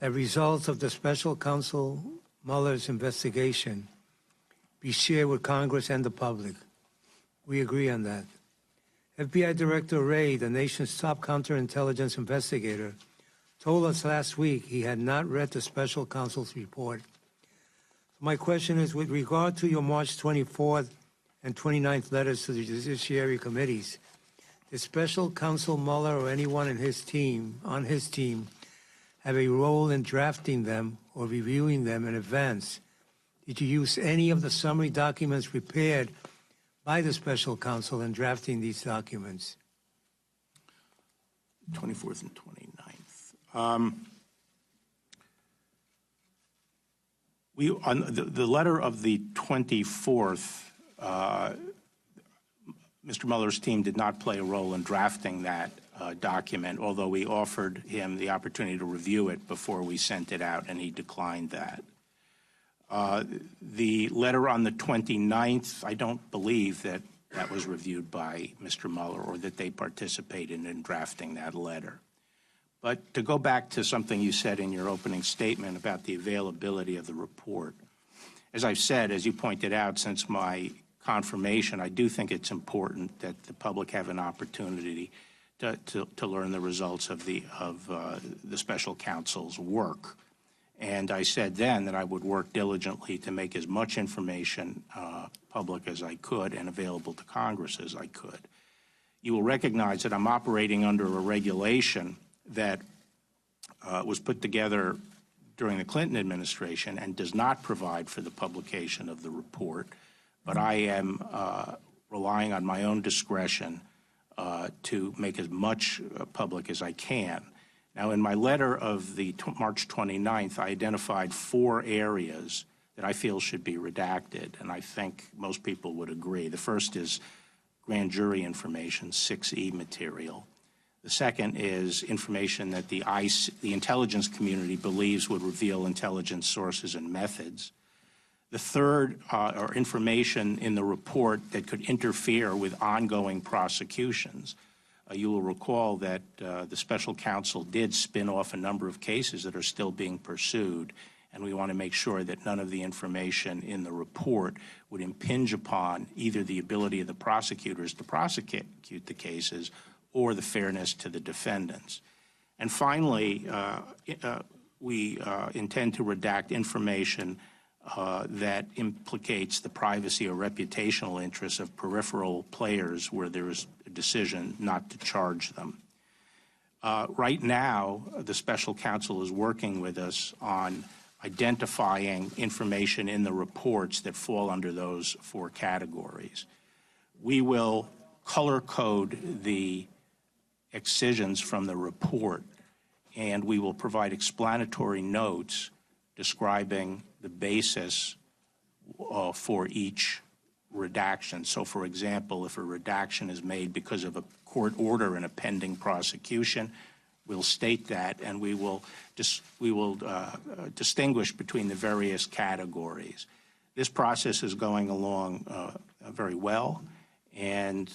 that results of the special counsel Mueller's investigation be shared with Congress and the public. We agree on that. FBI Director Wray, the nation's top counterintelligence investigator, told us last week he had not read the special counsel's report. My question is, with regard to your March 24th and 29th letters to the Judiciary Committees, did special counsel Mueller or anyone on his team have a role in drafting them or reviewing them in advance? Did you use any of the summary documents prepared by the special counsel in drafting these documents? 24th and 29th. On the letter of the 24th, Mr. Mueller's team did not play a role in drafting that document, although we offered him the opportunity to review it before we sent it out, and he declined that. The letter on the 29th, I don't believe that that was reviewed by Mr. Mueller or that they participated in drafting that letter. But to go back to something you said in your opening statement about the availability of the report, as I've said, as you pointed out, since my confirmation, I do think it's important that the public have an opportunity to learn the results of the special counsel's work. And I said then that I would work diligently to make as much information public as I could and available to Congress as I could. You will recognize that I'm operating under a regulation that was put together during the Clinton administration and does not provide for the publication of the report, but I am relying on my own discretion to make as much public as I can. Now, in my letter of the March 29th, I identified 4 areas that I feel should be redacted, and I think most people would agree. The first is grand jury information, 6E material. The second is information that the intelligence community believes would reveal intelligence sources and methods. The third are information in the report that could interfere with ongoing prosecutions. You will recall that the special counsel did spin off a number of cases that are still being pursued, and we want to make sure that none of the information in the report would impinge upon either the ability of the prosecutors to prosecute the cases or the fairness to the defendants. And finally, we intend to redact information that implicates the privacy or reputational interests of peripheral players where there is a decision not to charge them. Right now, the special counsel is working with us on identifying information in the reports that fall under those 4 categories. We will color code the excisions from the report, and we will provide explanatory notes describing the basis for each redaction. So, for example, if a redaction is made because of a court order in a pending prosecution, we'll state that, and we will distinguish between the various categories. This process is going along very well, and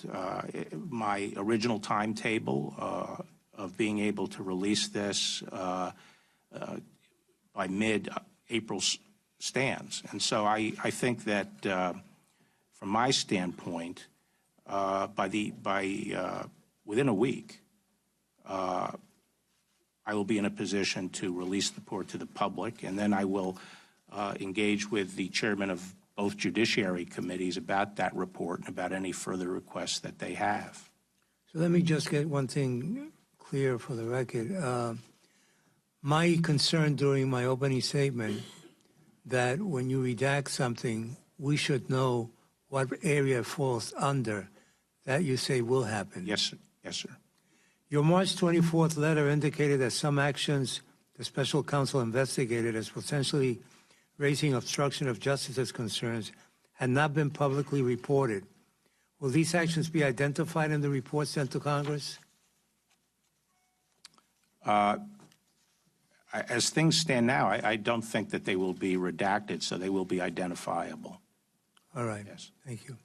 my original timetable of being able to release this by mid-April stands. And so I think that from my standpoint, within a week, I will be in a position to release the report to the public, and then I will engage with the chairman of both judiciary committees about that report and about any further requests that they have. So let me just get one thing clear for the record. My concern during my opening statement that when you redact something, we should know what area it falls under. That you say will happen. Yes, sir. Yes, sir. Your March 24th letter indicated that some actions the special counsel investigated as potentially raising obstruction of justice's concerns had not been publicly reported. Will these actions be identified in the report sent to Congress? As things stand now, I don't think that they will be redacted, so they will be identifiable. All right. Yes. Thank you.